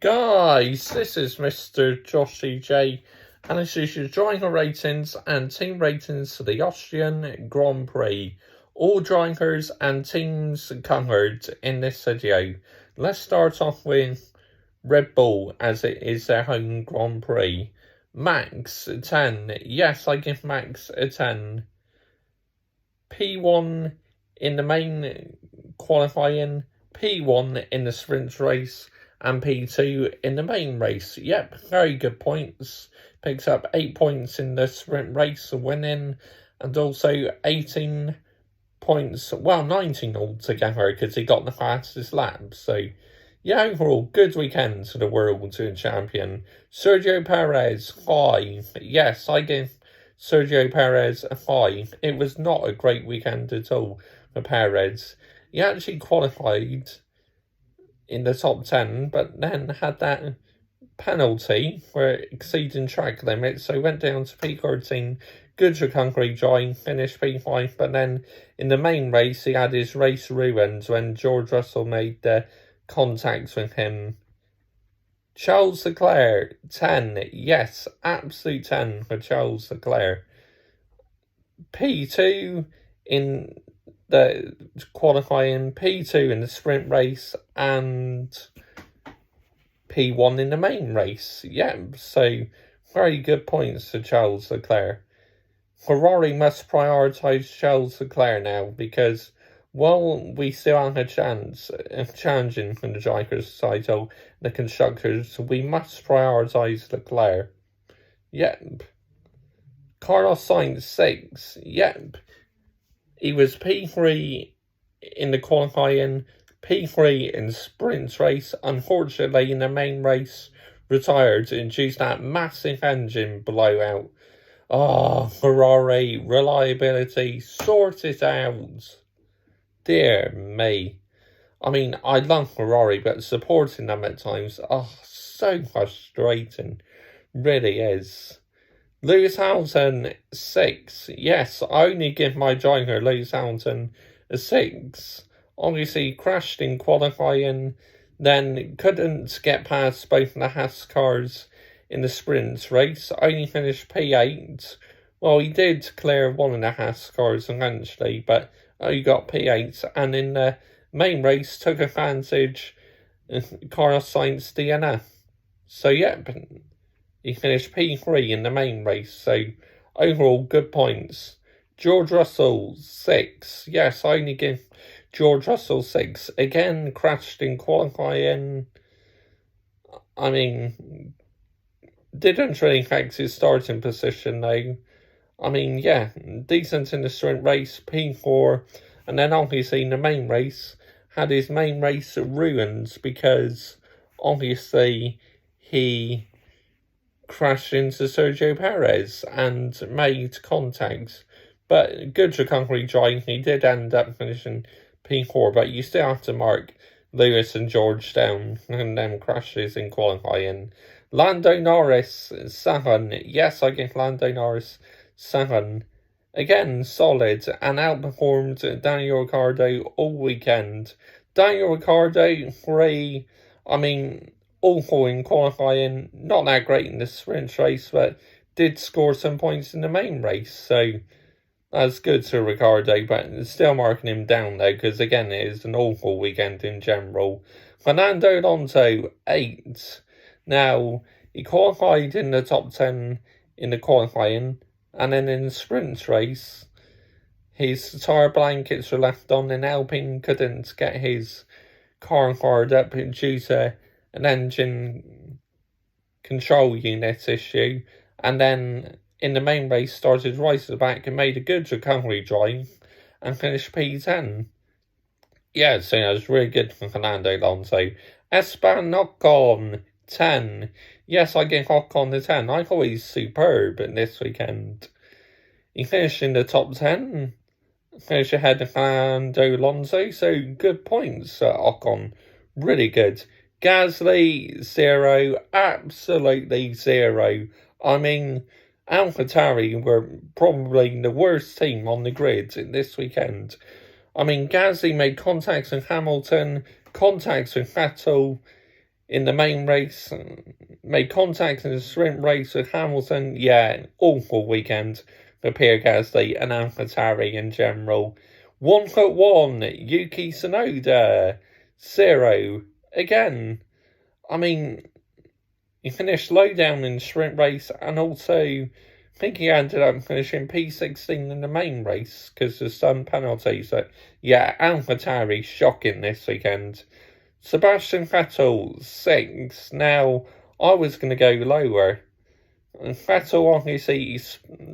Guys, this is Mr. Joshy J, and this is your driver ratings and team ratings for the Austrian Grand Prix. All drivers and teams covered in this video. Let's start off with Red Bull, as it is their home Grand Prix. Max, 10. Yes, I give Max a 10. P1 in the main qualifying, P1 in the sprint race, and P2 in the main race. Yep, very good points. Picks up 8 points in the sprint race, winning, and also 18 points, well, 19 altogether, because he got the fastest lap. So, yeah, overall, good weekend to the World Tour champion. Sergio Perez, 5. Yes, I give Sergio Perez a 5. It was not a great weekend at all for Perez. He actually qualified in the top 10, but then had that penalty for exceeding track limits, so went down to P13. Good recovery join, finished P5, but then in the main race he had his race ruined when George Russell made the contact with him. Charles Leclerc, 10. Yes, absolute 10 for Charles Leclerc. P2 in the qualifying, P2 in the sprint race, and P1 in the main race. Yeah, so very good points to Charles Leclerc. Ferrari must prioritise Charles Leclerc now, because while we still have a chance of challenging for the drivers' title, the constructors, we must prioritise Leclerc. Yep. Carlos Sainz, 6. Yep. He was P3 in the qualifying, P3 in sprint race. Unfortunately, in the main race, retired due to that massive engine blowout. Ferrari, reliability, sort it out. Dear me. I mean, I love Ferrari, but supporting them at times, so frustrating. Really is. Lewis Hamilton, 6. Yes, I only give my driver, Lewis Hamilton, a 6. Obviously, crashed in qualifying, then couldn't get past both the Haas cars in the sprint race. Only finished P8. Well, he did clear one of the Haas cars eventually, but only got P8. And in the main race, took advantage of Carlos Sainz DNF. So, yep. He finished P3 in the main race, so overall good points. George Russell, 6. Yes, I only give George Russell 6. Again, crashed in qualifying. I mean, didn't really affect his starting position though. I mean, yeah, decent in the sprint race, P4. And then obviously in the main race, had his main race ruined because obviously he crashed into Sergio Perez and made contact. But good recovery drive. He did end up finishing P4, but you still have to mark Lewis and George down and them crashes in qualifying. Lando Norris, 7. Yes, I give Lando Norris 7. Again, solid and outperformed Daniel Ricciardo all weekend. Daniel Ricciardo, 3. I mean, awful in qualifying, not that great in the sprint race, but did score some points in the main race, so that's good to Ricciardo, but still marking him down though, because again, it is an awful weekend in general. Fernando Alonso, 8. Now, he qualified in the top 10 in the qualifying, and then in the sprint race, his tyre blankets were left on, and Alpine couldn't get his car fired up due to an engine control unit issue, and then in the main race started right at the back and made a good recovery drive and finished P10. Yeah, so that was really good for Fernando Alonso. Esteban Ocon, 10. Yes, I give Ocon a 10. I thought he's superb this weekend. He finished in the top 10, finished ahead of Fernando Alonso, so good points, Ocon. Really good. Gasly, 0. Absolutely 0. I mean, AlphaTauri were probably the worst team on the grid this weekend. I mean, Gasly made contacts with Hamilton, contacts with Vettel in the main race, made contact in the sprint race with Hamilton. Yeah, awful weekend for Pierre Gasly and AlphaTauri in general. 1 Yuki Tsunoda, 0. Again, I mean, he finished low down in the sprint race, and also I think he ended up finishing P16 in the main race because of some penalties. So, yeah, AlphaTauri shocking this weekend. Sebastian Vettel, 6. Now, I was going to go lower. Vettel, obviously,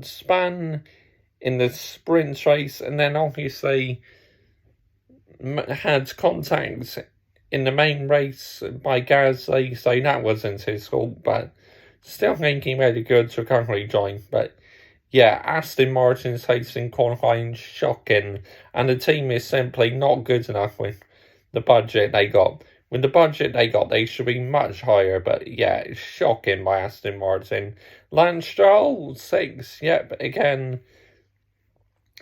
span in the sprint race, and then obviously had contact in the main race by Gasly, so that wasn't his fault, but still think he made a good recovery join. But yeah, Aston Martin's hosting qualifying, shocking, and the team is simply not good enough with the budget they got. With the budget they got, they should be much higher, but yeah, it's shocking by Aston Martin. Lance Stroll, 6, yep, again,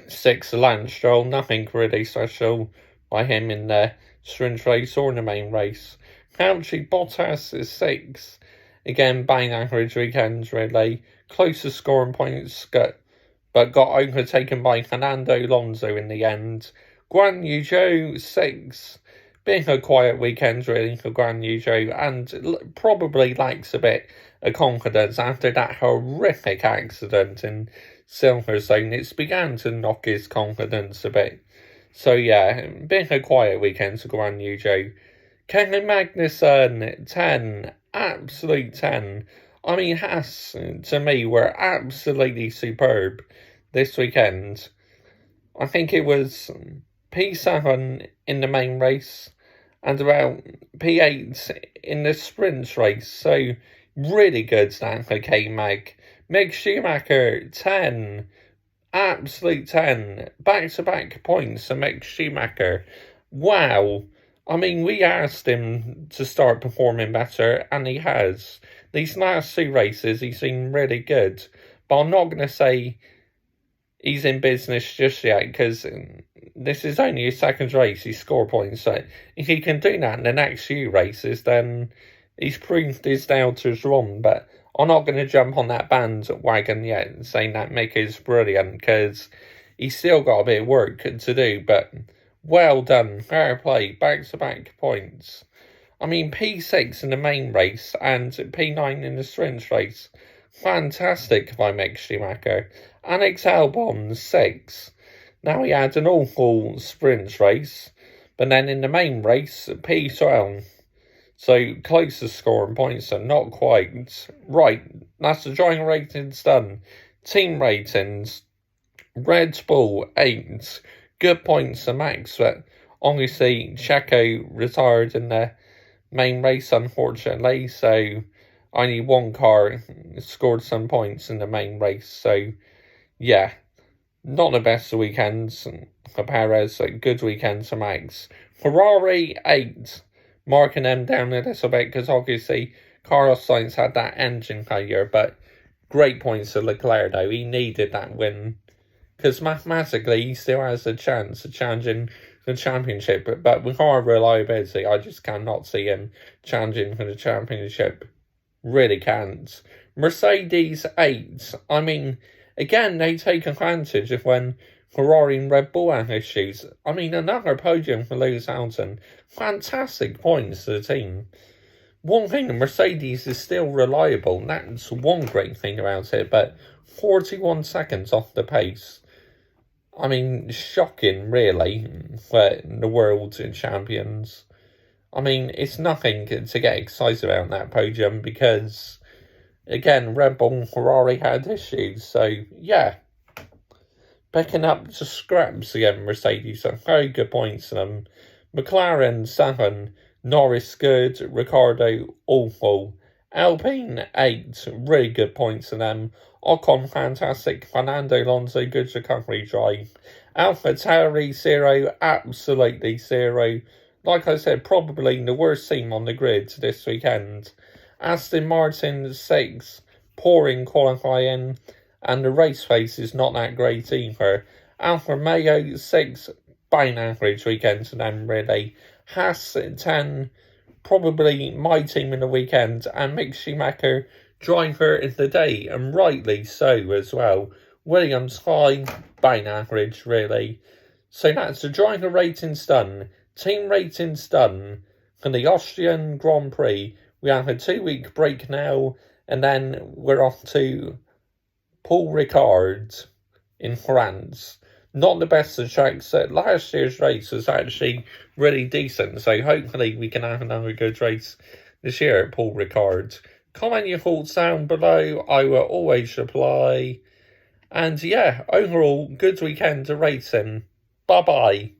6 Lance Stroll, nothing really special by him in the sprint race or in the main race. Valtteri Bottas is 6, again, bang average weekends really. Closest scoring points, but got overtaken by Fernando Alonso in the end. Guan Yu Zhou, 6. Being a quiet weekend really for Guan Yu Zhou, and probably lacks a bit of confidence after that horrific accident in Silverstone. It's began to knock his confidence a bit. So yeah, being a quiet weekend for Guan Yu Zhou. Kevin Magnussen, 10. Absolute 10. I mean, Haas, to me, were absolutely superb this weekend. I think it was P7 in the main race and about P8 in the sprint race. So, really good that for K-Mag. Mick Schumacher, 10. Absolute 10. Back-to-back points for Mick Schumacher. Wow. I mean, we asked him to start performing better, and he has. These last 2 races, he's been really good. But I'm not going to say he's in business just yet, because this is only his second race. He scored points. So if he can do that in the next few races, then he's proved his doubters is wrong. But I'm not going to jump on that bandwagon yet, saying that Mick is brilliant, because he's still got a bit of work to do. But well done, fair play, back-to-back points. I mean, P6 in the main race and P9 in the sprint race. Fantastic by Mick Schumacher. Alex Albon, 6. Now he had an awful sprint race, but then in the main race, P12. So closest scoring points are not quite. Right, that's the driving ratings done. Team ratings. Red Bull, 8. Good points to Max, but obviously Checo retired in the main race, unfortunately, so only one car scored some points in the main race. So yeah, not the best of weekends for Perez, so good weekend for Max. Ferrari, 8, marking them down a little bit because obviously Carlos Sainz had that engine failure, but great points to Leclerc though. He needed that win, because mathematically he still has a chance of challenging the championship, but with our reliability, I just cannot see him challenging for the championship. Really can't. Mercedes, 8. I mean, again, they take advantage of when Ferrari and Red Bull have issues. I mean, another podium for Lewis Hamilton. Fantastic points to the team. One thing, Mercedes is still reliable. That's one great thing about it, but 41 seconds off the pace. I mean, shocking, really, for the world champions. I mean, it's nothing to get excited about that podium because, again, Red Bull and Ferrari had issues. So, yeah, picking up to scraps again, Mercedes. So very good points to them. McLaren, 7. Norris, good. Ricciardo, awful. Alpine, 8. Really good points to them. Ocon, fantastic. Fernando Alonso, good recovery drive. AlphaTauri, 0. Absolutely 0. Like I said, probably the worst team on the grid this weekend. Aston Martin, 6. Poor in qualifying. And the race pace is not that great either. Alfa Romeo, 6. Bang average weekend to them, really. Haas, 10. probably my team in the weekend, and Mick Schumacher driver in the day, and rightly so as well. Williams high, bang average really. So that's the driver ratings done, team ratings done for the Austrian Grand Prix. We have a 2-week break now, and then we're off to Paul Ricard in France. Not the best of tracks. Last year's race was actually really decent, so hopefully we can have another good race this year at Paul Ricard. Comment your thoughts down below, I will always reply. And yeah, overall, good weekend of racing. Bye-bye.